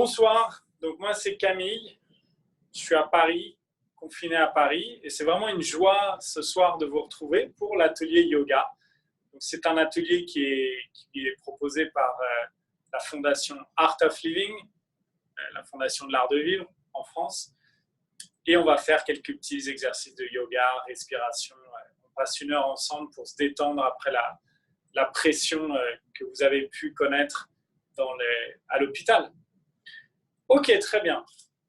Bonsoir, donc moi c'est Camille, je suis à Paris, confiné à Paris, et c'est vraiment une joie ce soir de vous retrouver pour l'atelier yoga. C'est un atelier qui est proposé par la fondation Art of Living, la fondation de l'art de vivre en France, et on va faire quelques petits exercices de yoga, respiration. On passe 1 heure ensemble pour se détendre après la pression que vous avez pu connaître à l'hôpital. Ok, très bien.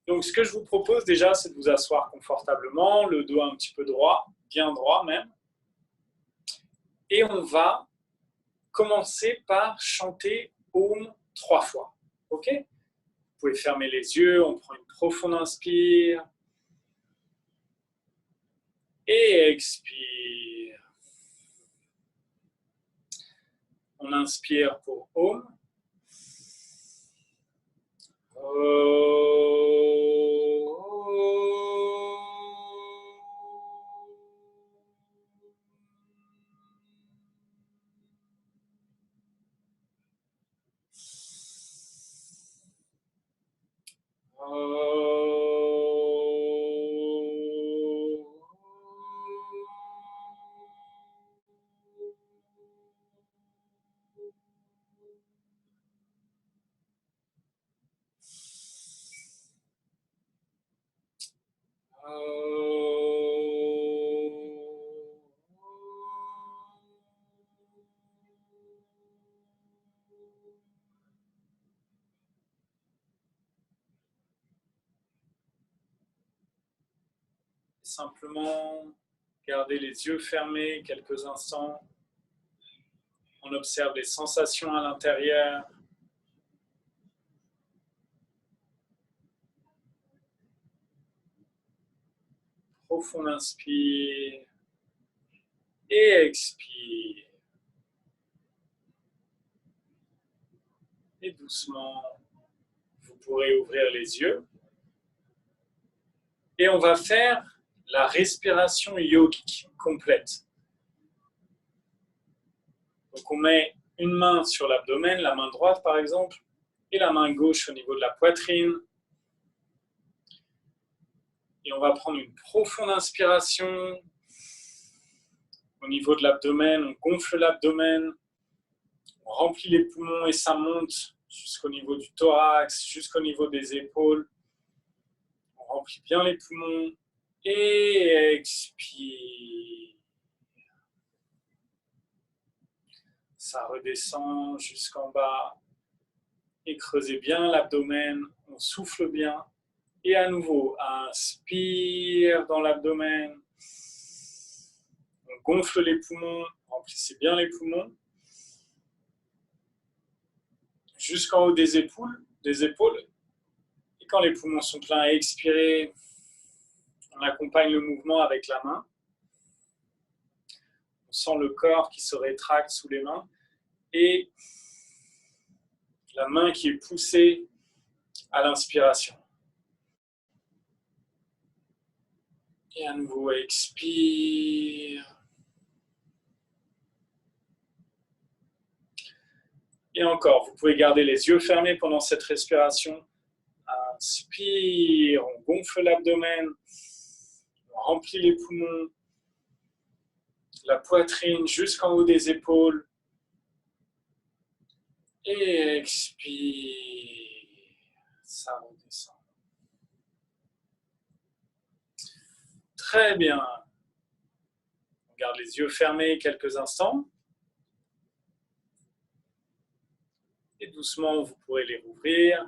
Donc, ce que je vous propose déjà, c'est de vous asseoir confortablement, le dos un petit peu droit, bien droit même. Et on va commencer par chanter Om 3 fois. Ok? Vous pouvez fermer les yeux, on prend une profonde inspire. Et expire. On inspire pour Om. Simplement, gardez les yeux fermés quelques instants. On observe les sensations à l'intérieur. Profond inspire et expire. Et doucement, vous pourrez ouvrir les yeux. Et on va faire la respiration yogique complète. Donc on met une main sur l'abdomen, la main droite par exemple, et la main gauche au niveau de la poitrine. Et on va prendre une profonde inspiration. Au niveau de l'abdomen, on gonfle l'abdomen, on remplit les poumons et ça monte jusqu'au niveau du thorax, jusqu'au niveau des épaules. On remplit bien les poumons et expire. Ça redescend jusqu'en bas et creusez bien l'abdomen, on souffle bien. Et à nouveau, inspire dans l'abdomen. On gonfle les poumons, remplissez bien les poumons. Jusqu'en haut des épaules. Et quand les poumons sont pleins, expirez. On accompagne le mouvement avec la main. On sent le corps qui se rétracte sous les mains. Et la main qui est poussée à l'inspiration. Et à nouveau, expire. Et encore, vous pouvez garder les yeux fermés pendant cette respiration. Inspire, on gonfle l'abdomen, on remplit les poumons, la poitrine jusqu'en haut des épaules. Et expire, ça redescend. Très bien. On garde les yeux fermés quelques instants. Et doucement, vous pourrez les rouvrir.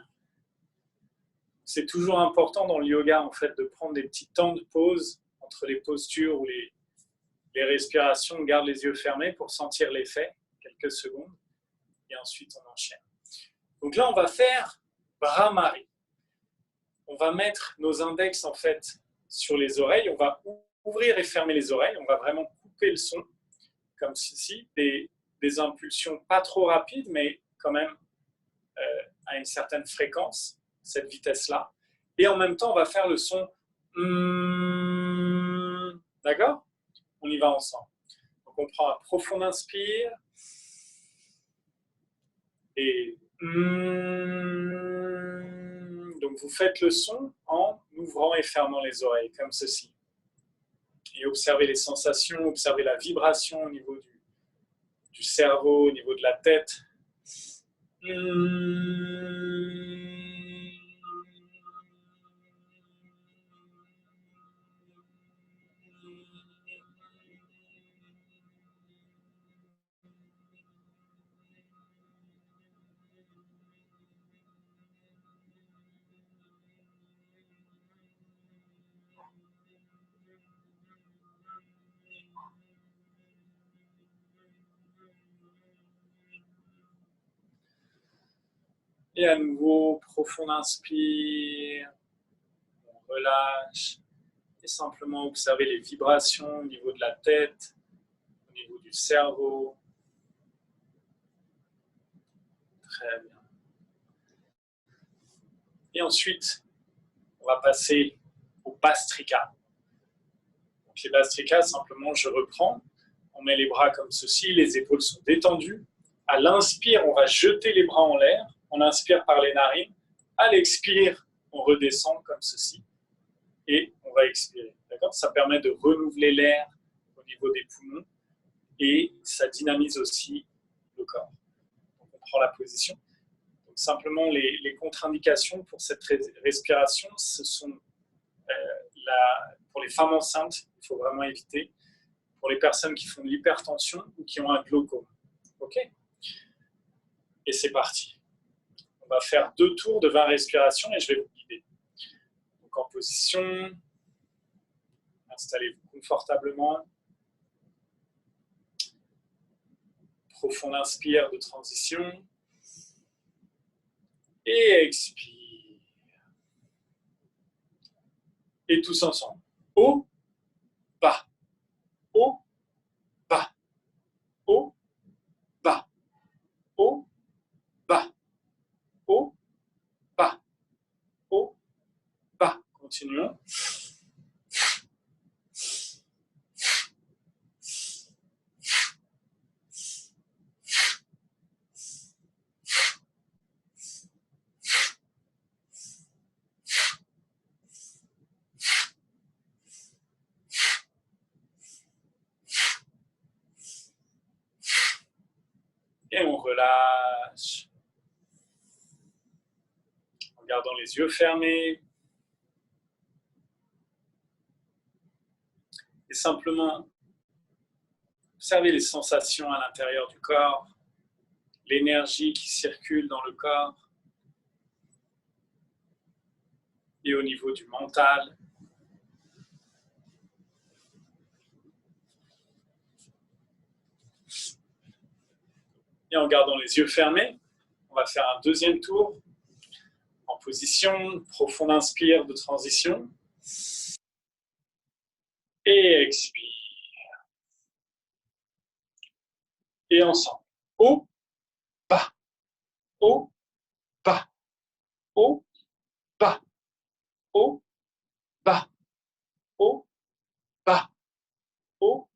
C'est toujours important dans le yoga, en fait, de prendre des petits temps de pause entre les postures ou les respirations. On garde les yeux fermés pour sentir l'effet, quelques secondes. Et ensuite, on enchaîne. Donc là, on va faire Bhramari. On va mettre nos index, en fait, sur les oreilles. On va ouvrir et fermer les oreilles. On va vraiment couper le son, comme ceci. Des impulsions pas trop rapides, mais quand même à une certaine fréquence, cette vitesse-là. Et en même temps, on va faire le son d'accord? On y va ensemble. Donc, on prend un profond inspire et Donc, vous faites le son en ouvrant et fermant les oreilles, comme ceci. Et observez les sensations, observez la vibration au niveau du cerveau, au niveau de la tête. Et à nouveau, profond inspire, on relâche. Et simplement observer les vibrations au niveau de la tête, au niveau du cerveau. Très bien. Et ensuite, on va passer au Bhastrika. Donc les Bhastrika, simplement, je reprends. On met les bras comme ceci, les épaules sont détendues. À l'inspire, on va jeter les bras en l'air. On inspire par les narines. À l'expire, on redescend comme ceci. Et on va expirer. D'accord ? Ça permet de renouveler l'air au niveau des poumons. Et ça dynamise aussi le corps. Donc on prend la position. Donc simplement, les contre-indications pour cette respiration, ce sont pour les femmes enceintes, il faut vraiment éviter, pour les personnes qui font de l'hypertension ou qui ont un glaucome. OK ? Et c'est parti. On va faire 2 tours de 20 respirations et je vais vous guider. Donc en position, installez-vous confortablement. Profond inspire de transition. Et expire. Et tous ensemble. Haut, bas. Haut, bas. Haut, bas. Haut, bas. Haut, bas. Haut, bas. Continuons. Et on relâche. En gardant les yeux fermés. Et simplement, observez les sensations à l'intérieur du corps, l'énergie qui circule dans le corps et au niveau du mental. Et en gardant les yeux fermés, on va faire un 2e tour en position, profond inspire de transition. Et expire. Et ensemble. Haut, bas. Haut, bas. Haut, bas. Haut, bas. Haut, bas. Haut,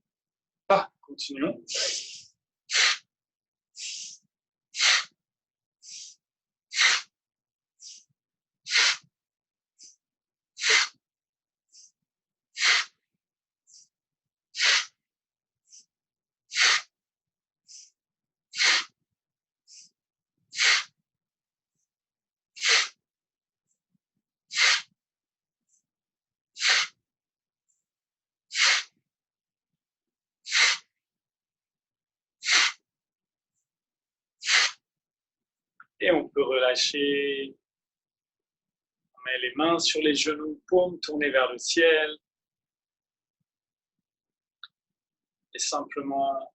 bas. Continuons. Et on peut relâcher. On met les mains sur les genoux, paumes tournées vers le ciel. Et simplement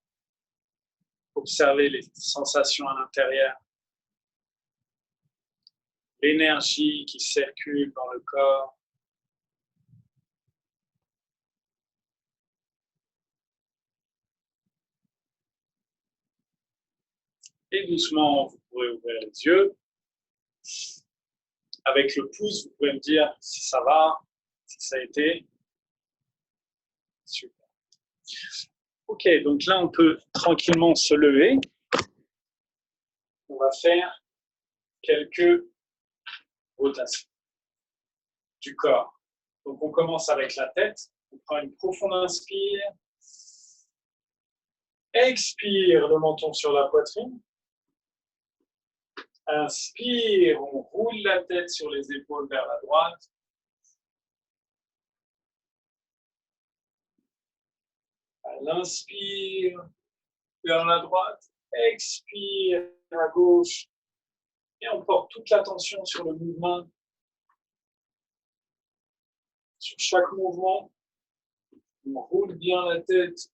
observer les sensations à l'intérieur. L'énergie qui circule dans le corps. Et doucement, vous pourrez ouvrir les yeux. Avec le pouce, vous pouvez me dire si ça va, si ça a été. Super. Ok, donc là, on peut tranquillement se lever. On va faire quelques rotations. du corps. Donc, on commence avec la tête. On prend une profonde inspire. Expire, le menton sur la poitrine. Inspire, on roule la tête sur les épaules vers la droite. À l'inspire, vers la droite. Expire, à gauche. Et on porte toute l'attention sur le mouvement. Sur chaque mouvement, on roule bien la tête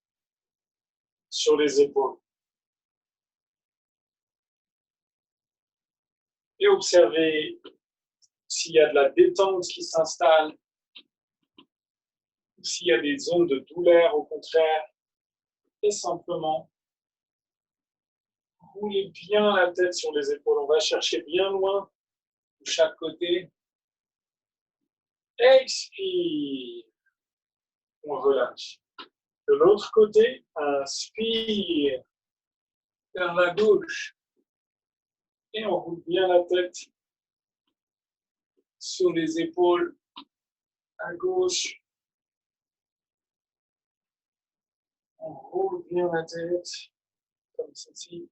sur les épaules. Et observez s'il y a de la détente qui s'installe, ou s'il y a des zones de douleur au contraire. Et simplement, roulez bien la tête sur les épaules. On va chercher bien loin de chaque côté. Expire. On relâche. De l'autre côté, inspire vers la gauche. Et on roule bien la tête sur les épaules à gauche. On roule bien la tête comme ceci.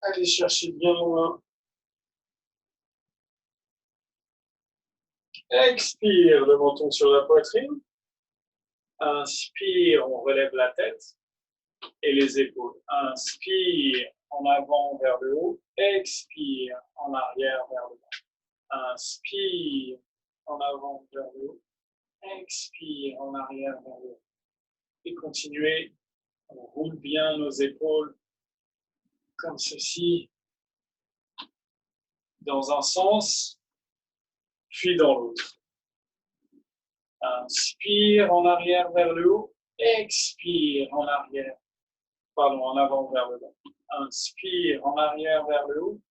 Allez chercher bien loin. Expire, le menton sur la poitrine. Inspire, on relève la tête et les épaules. Inspire, en avant vers le haut. Expire, en arrière vers le bas. Inspire, en avant vers le haut. Expire, en arrière vers le haut. Et continuez, on roule bien nos épaules comme ceci, dans un sens, puis dans l'autre. Inspire en arrière vers le haut, expire en arrière, en avant vers le bas. Inspire en arrière vers le haut,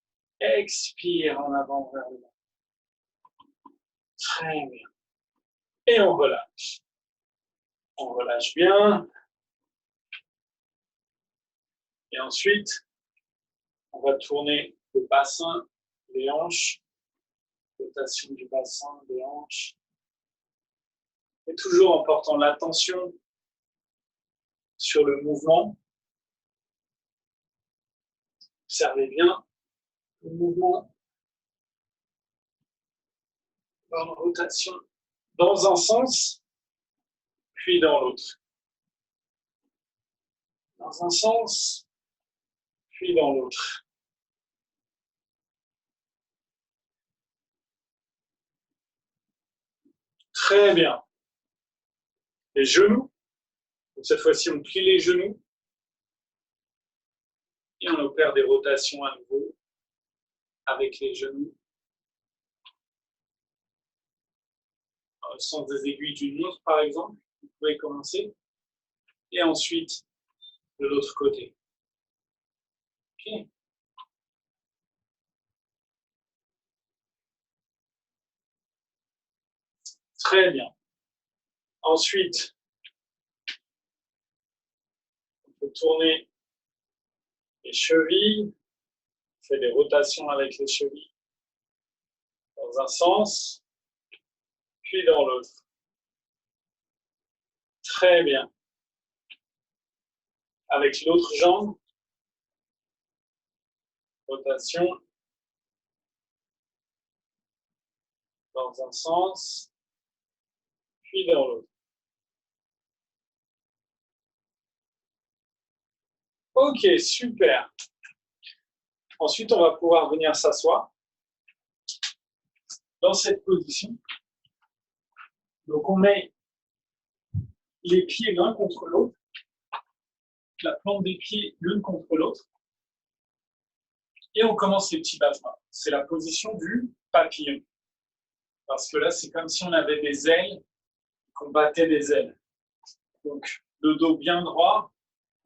expire en avant vers le bas. Très bien. Et on relâche. On relâche bien. Et ensuite, on va tourner le bassin, les hanches, rotation du bassin, des hanches. Et toujours en portant l'attention sur le mouvement. Observez bien le mouvement dans la rotation dans un sens, puis dans l'autre. Dans un sens, puis dans l'autre. Très bien. Les genoux. Donc cette fois-ci, on plie les genoux. Et on opère des rotations à nouveau avec les genoux. Dans le sens des aiguilles d'une montre, par exemple. Vous pouvez commencer. Et ensuite, de l'autre côté. OK. Très bien. Ensuite, on peut tourner les chevilles. On fait des rotations avec les chevilles. Dans un sens, puis dans l'autre. Très bien. Avec l'autre jambe, rotation. Dans un sens, puis dans l'autre. Ok, super. Ensuite, on va pouvoir venir s'asseoir dans cette position. Donc, on met les pieds l'un contre l'autre, la plante des pieds l'une contre l'autre, et on commence les petits battements. C'est la position du papillon. Parce que là, c'est comme si on avait des ailes, qu'on battait des ailes. Donc, le dos bien droit,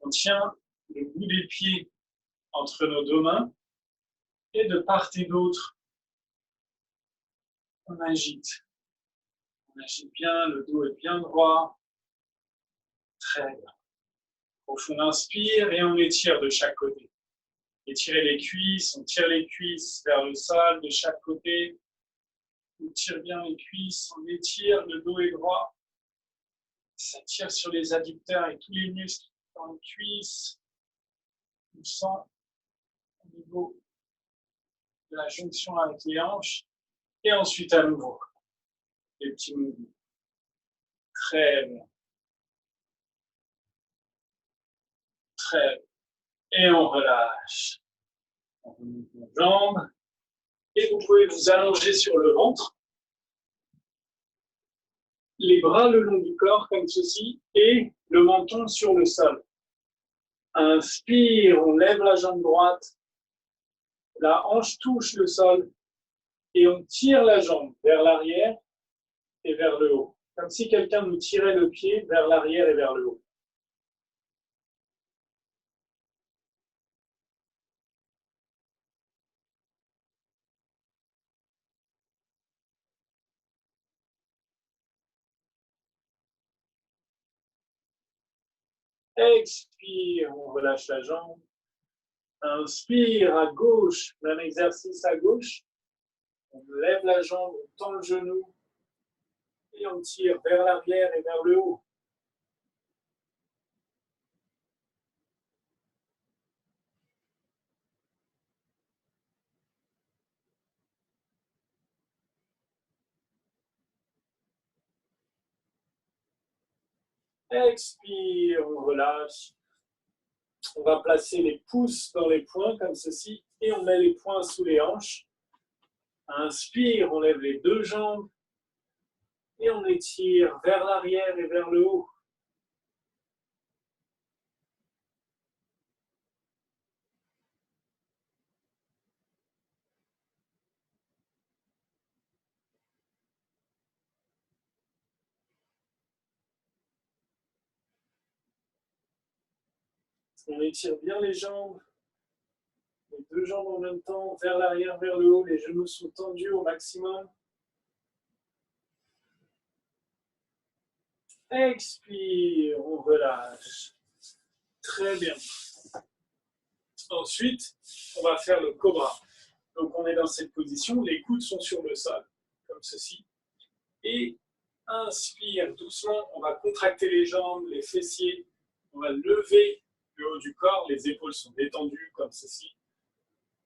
on tient le bout des pieds entre nos deux mains, et de part et d'autre, on agite. On agite bien, le dos est bien droit. Très bien. Profond inspire et on étire de chaque côté. Étirez les cuisses, on tire les cuisses vers le sol de chaque côté. On tire bien les cuisses, on étire, le dos est droit. Ça tire sur les adducteurs et tous les muscles dans les cuisses. On sent au niveau de la jonction avec les hanches. Et ensuite, à nouveau, les petits mouvements. Très bien. Très bien. Et on relâche. On remonte nos jambes. Et vous pouvez vous allonger sur le ventre. Les bras le long du corps, comme ceci. Et le menton sur le sol. Inspire, on lève la jambe droite. La hanche touche le sol. Et on tire la jambe vers l'arrière et vers le haut. Comme si quelqu'un nous tirait le pied vers l'arrière et vers le haut. Expire, on relâche la jambe. Inspire à gauche, un exercice à gauche. On lève la jambe, on tend le genou et on tire vers l'arrière et vers le haut. Expire, on relâche. On va placer les pouces dans les poings comme ceci et on met les poings sous les hanches. Inspire, on lève les deux jambes et on étire vers l'arrière et vers le haut. On étire bien les jambes, les deux jambes en même temps, vers l'arrière, vers le haut. Les genoux sont tendus au maximum. Expire, on relâche. Très bien. Ensuite, on va faire le cobra. Donc on est dans cette position, les coudes sont sur le sol, comme ceci. Et inspire doucement, on va contracter les jambes, les fessiers, on va lever le haut du corps, les épaules sont détendues comme ceci.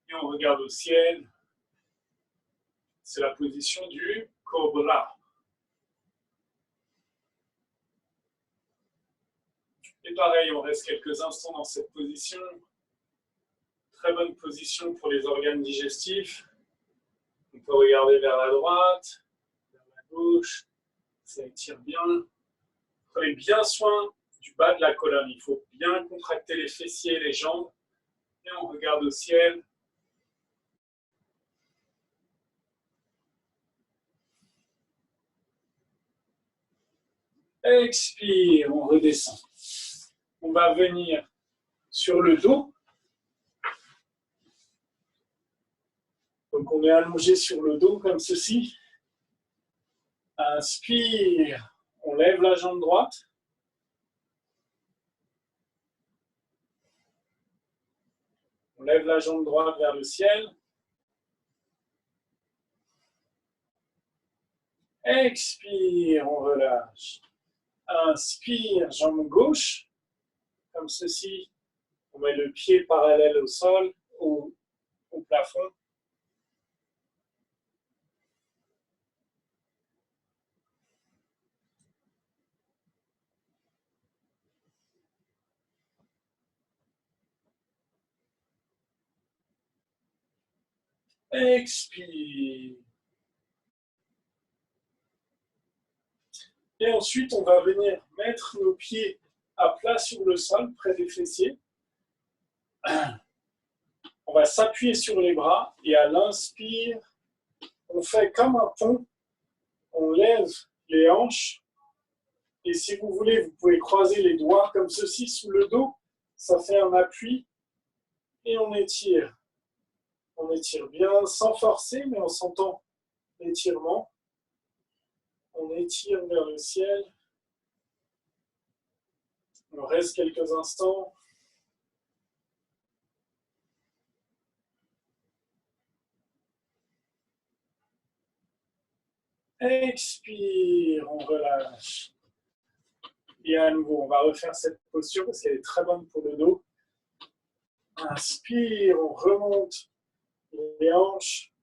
Et on regarde au ciel. C'est la position du cobra. Et pareil, on reste quelques instants dans cette position. Très bonne position pour les organes digestifs. On peut regarder vers la droite, vers la gauche. Ça étire bien. Prenez bien soin du bas de la colonne. Il faut bien contracter les fessiers et les jambes. Et on regarde au ciel. Expire, on redescend. On va venir sur le dos. Donc on est allongé sur le dos comme ceci. Inspire, on lève la jambe droite. On lève la jambe droite vers le ciel. Expire, on relâche. Inspire, jambe gauche, comme ceci. On met le pied parallèle au sol, au plafond. Expire. Et ensuite, on va venir mettre nos pieds à plat sur le sol, près des fessiers. On va s'appuyer sur les bras et à l'inspire, on fait comme un pont. On lève les hanches. Et si vous voulez, vous pouvez croiser les doigts comme ceci sous le dos. Ça fait un appui et on étire. On étire bien sans forcer, mais on sentant l'étirement. On étire vers le ciel. On reste quelques instants. Expire, on relâche. Et à nouveau, on va refaire cette posture parce qu'elle est très bonne pour le dos. Inspire, on remonte les hanches.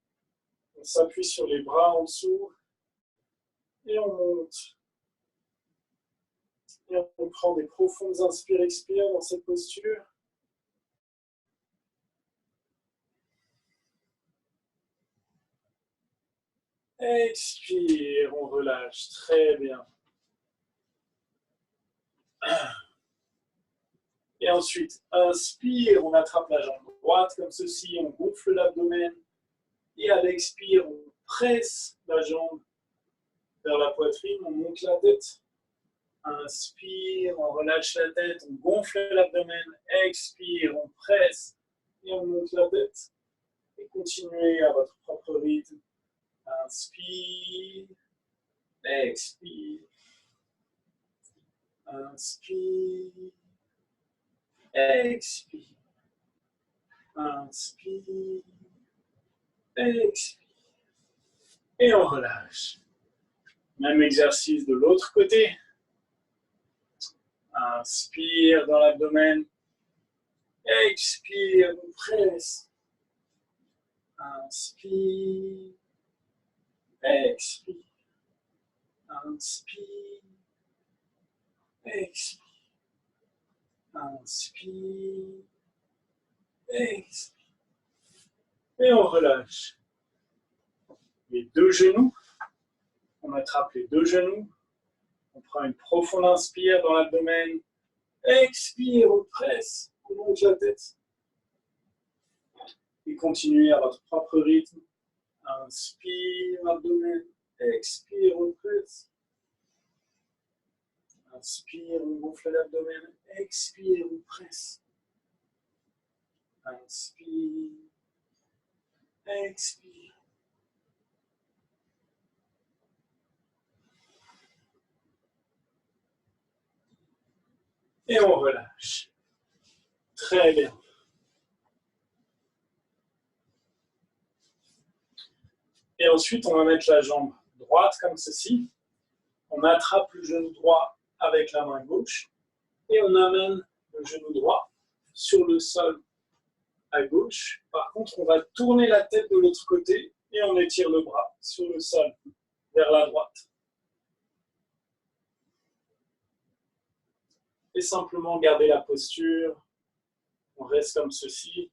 On s'appuie sur les bras en dessous. Et on monte. Et on prend des profondes inspire-expire dans cette posture. Expire, on relâche. Très bien. Et ensuite, inspire, on attrape la jambe droite comme ceci, on gonfle l'abdomen. Et à l'expire, on presse la jambe vers la poitrine, on monte la tête. Inspire, on relâche la tête, on gonfle l'abdomen. Expire, on presse et on monte la tête. Et continuez à votre propre rythme. Inspire, expire. Inspire, expire. Inspire, expire. Et on relâche. Même exercice de l'autre côté. Inspire dans l'abdomen. Expire, on presse. Inspire. Expire. Inspire. Expire. Inspire. Expire. Et on relâche. Les deux genoux. On attrape les deux genoux. On prend une profonde inspire dans l'abdomen. Expire, on presse. On monte la tête. Et continuez à votre propre rythme. Inspire, abdomen. Expire, on presse. Inspire, on gonfle l'abdomen. Expire, on presse. Inspire. Expire. Et on relâche. Très bien. Et ensuite, on va mettre la jambe droite comme ceci. On attrape le genou droit avec la main gauche. Et on amène le genou droit sur le sol à gauche. Par contre, on va tourner la tête de l'autre côté et on étire le bras sur le sol vers la droite. Et simplement garder la posture. On reste comme ceci.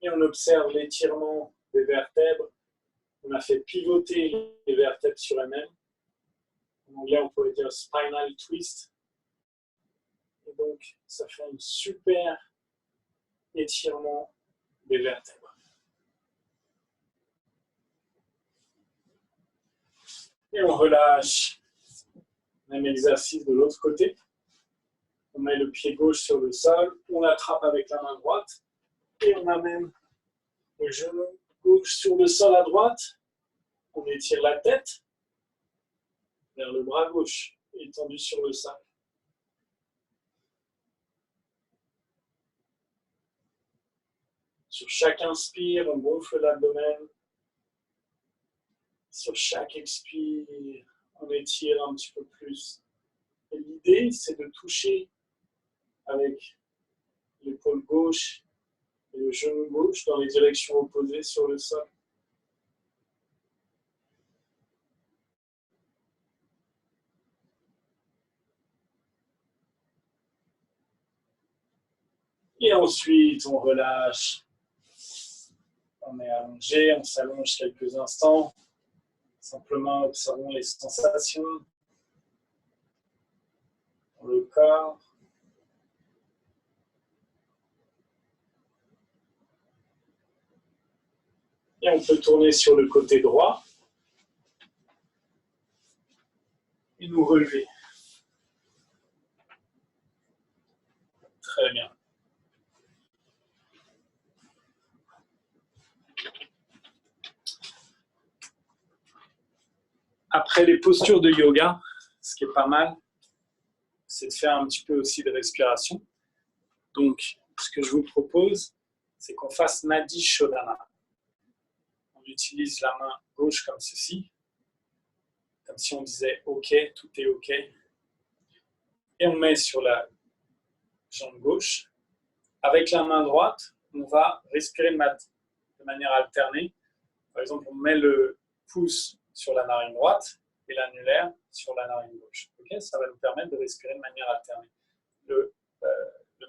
Et on observe l'étirement des vertèbres. On a fait pivoter les vertèbres sur elles-mêmes. En anglais, on pourrait dire spinal twist. Et donc, ça fait un super étirement des vertèbres. Et on relâche. Même exercice de l'autre côté. On met le pied gauche sur le sol, on l'attrape avec la main droite et on amène le genou gauche sur le sol à droite. On étire la tête vers le bras gauche, étendu sur le sol. Sur chaque inspire, on gonfle l'abdomen. Sur chaque expire, on étire un petit peu plus. Et l'idée, c'est de toucher avec l'épaule gauche et le genou gauche dans les directions opposées sur le sol. Et ensuite, on relâche. On est allongé, on s'allonge quelques instants. Simplement observons les sensations dans le corps. Et on peut tourner sur le côté droit et nous relever. Très bien. Après les postures de yoga, ce qui est pas mal, c'est de faire un petit peu aussi de respiration. Donc, ce que je vous propose, c'est qu'on fasse Nadi Shodhana. On utilise la main gauche comme ceci, comme si on disait OK, tout est OK. Et on met sur la jambe gauche. Avec la main droite, on va respirer de manière alternée. Par exemple, on met le pouce sur la narine droite et l'annulaire sur la narine gauche. Okay, ça va nous permettre de respirer de manière alternée. Le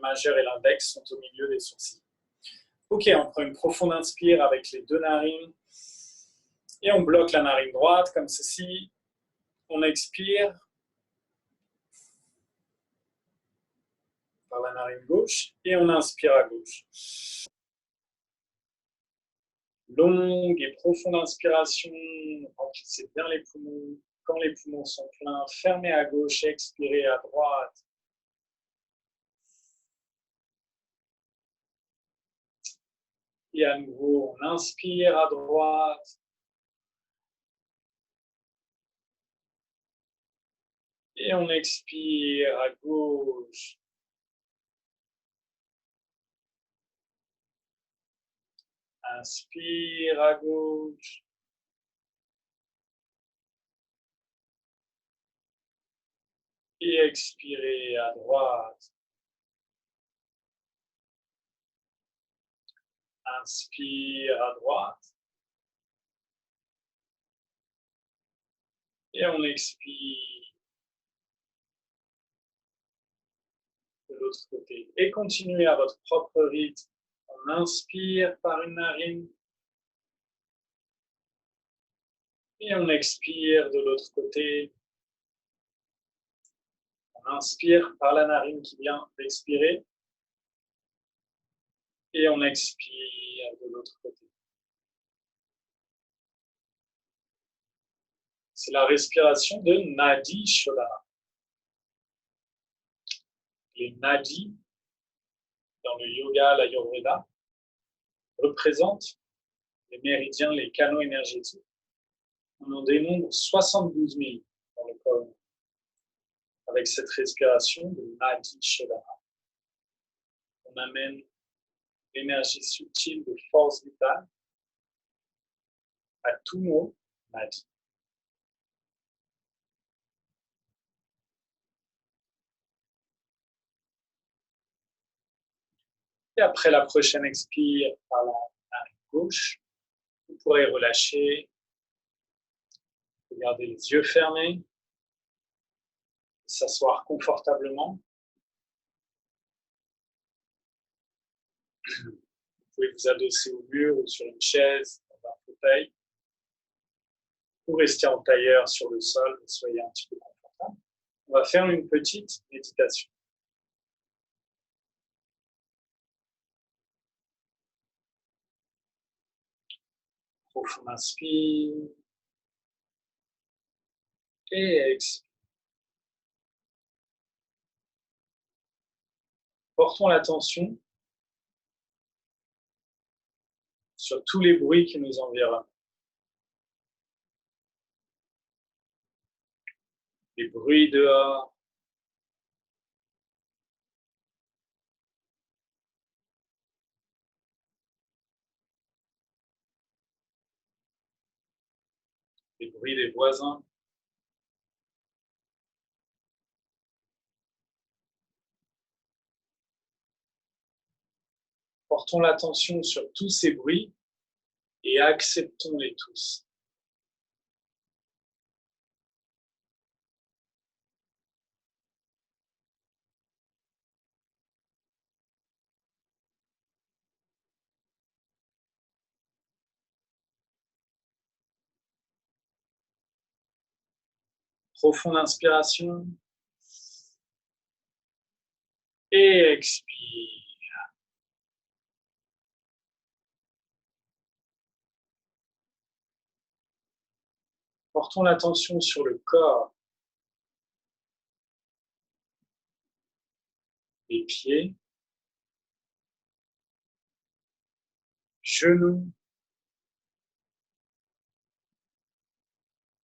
majeur et l'index sont au milieu des sourcils. Ok, on prend une profonde inspire avec les deux narines et on bloque la narine droite comme ceci. On expire par la narine gauche et on inspire à gauche. Longue et profonde inspiration, remplissez bien les poumons. Quand les poumons sont pleins, fermez à gauche, expirez à droite. Et à nouveau, on inspire à droite. Et on expire à gauche. Inspire à gauche. Et expirez à droite. Inspire à droite. Et on expire de l'autre côté. Et continuez à votre propre rythme. On inspire par une narine. Et on expire de l'autre côté. On inspire par la narine qui vient d'expirer. Et on expire de l'autre côté. C'est la respiration de Nadi Shodhana. Les nadis, dans le yoga, l'ayurveda, représentent les méridiens, les canaux énergétiques. On en dénombre 72 000 dans le corps. Avec cette respiration de Nadi Shodhana, on amène l'énergie subtile de force vitale à tous nos nadis. Et après la prochaine expire par la narine gauche, vous pourrez relâcher, garder les yeux fermés, s'asseoir confortablement. Vous pouvez vous adosser au mur ou sur une chaise, dans un fauteuil, ou rester en tailleur sur le sol, soyez un petit peu confortable. On va faire une petite méditation. Profond inspire et expire. Portons l'attention sur tous les bruits qui nous environnent. Les bruits dehors, les bruits des voisins. Portons l'attention sur tous ces bruits et acceptons-les tous. Profonde inspiration et expire. Portons l'attention sur le corps, les pieds, genoux,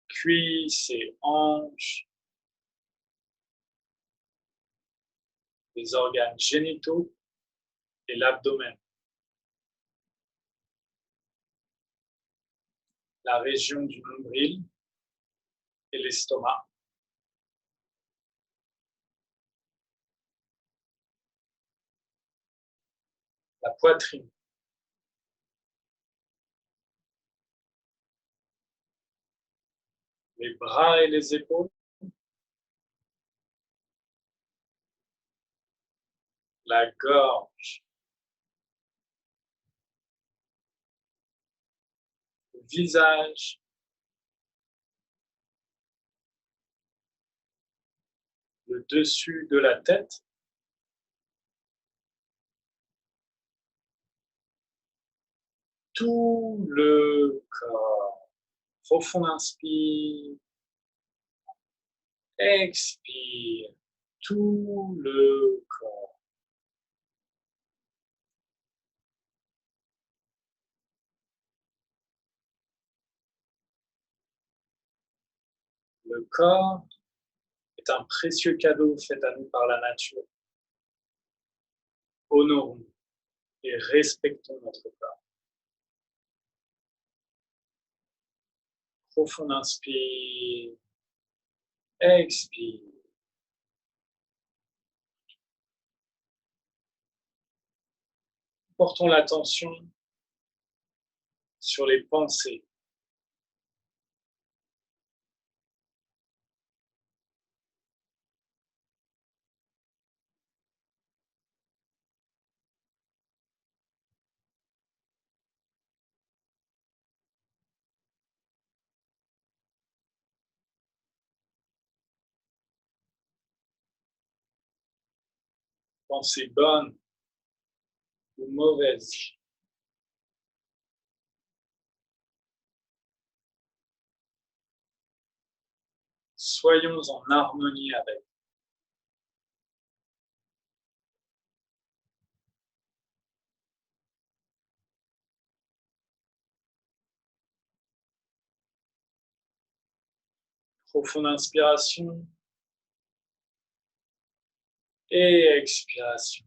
cuisses et hanches, les organes génitaux et l'abdomen, la région du nombril et l'estomac, la poitrine, les bras et les épaules, la gorge, le visage, le dessus de la tête, tout le corps. Profond inspire, expire, tout le corps. Le corps est un précieux cadeau fait à nous par la nature. Honorons et respectons notre corps. Profond inspire, expire. Portons l'attention sur les pensées. Pensées bonnes ou mauvaises. Soyons en harmonie avec. Profonde inspiration et expiration.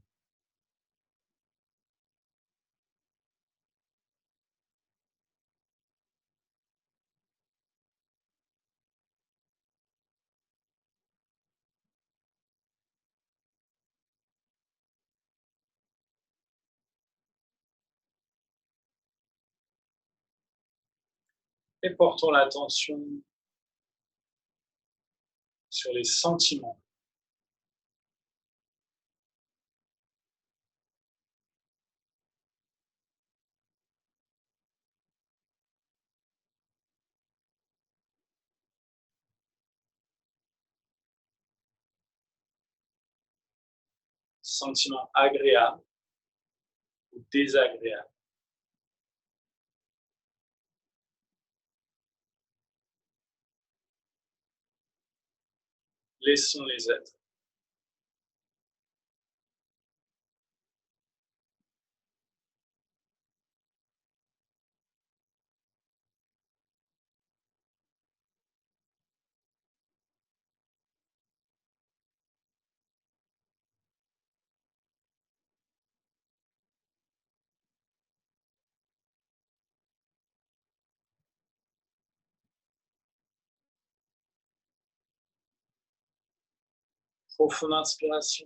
Et portons l'attention sur les sentiments. Sentiments agréables ou désagréables. Laissons-les être. Profonde inspiration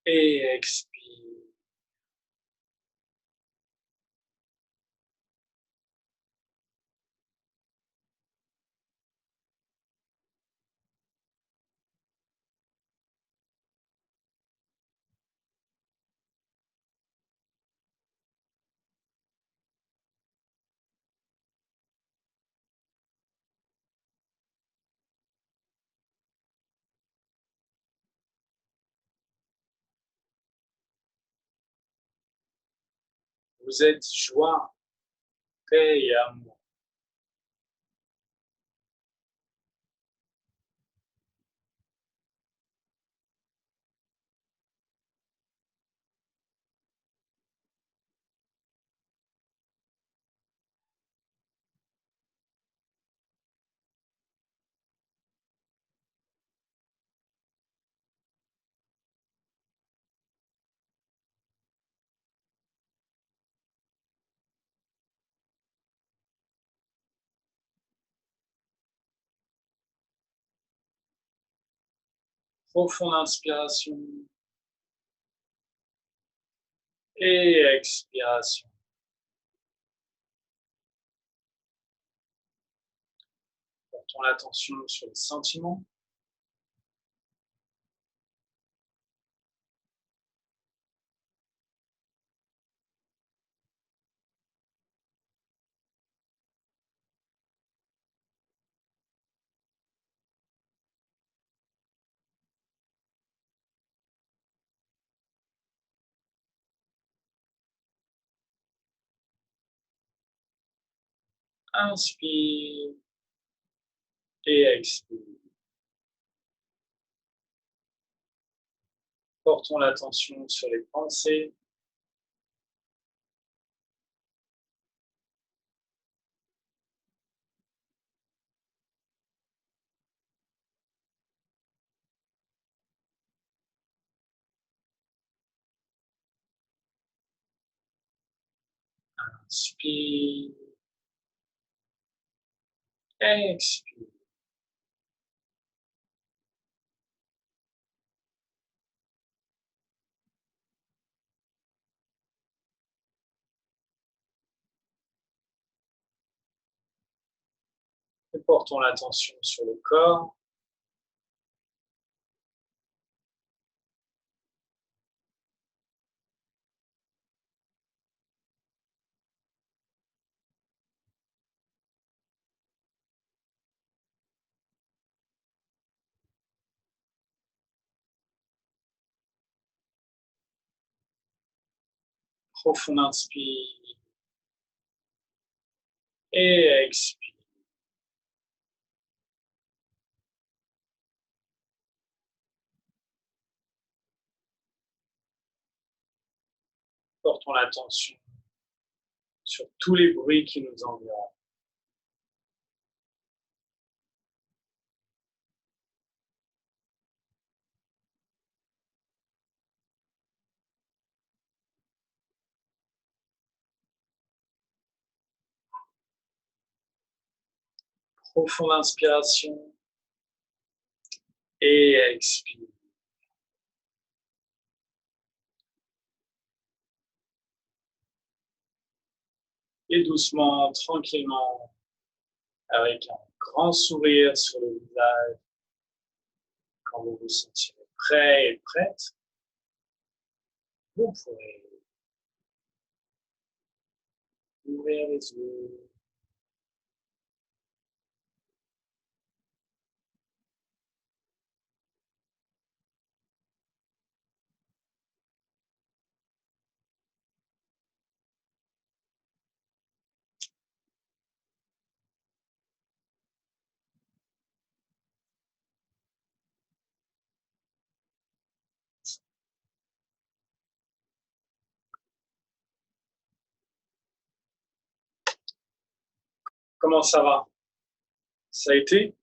et expire. Vous êtes joie, paix et amour. Profonde inspiration et expiration. Portons l'attention sur les sentiments. Inspire et expire. Portons l'attention sur les pensées. Inspire, expire. Et portons l'attention sur le corps. Profond inspire et expire. Portons l'attention sur tous les bruits qui nous environnent. Profonde inspiration et expire. Et doucement, tranquillement, avec un grand sourire sur le visage, quand vous vous sentirez prêt et prête, vous pourrez ouvrir les yeux. Comment ça va? Ça a été?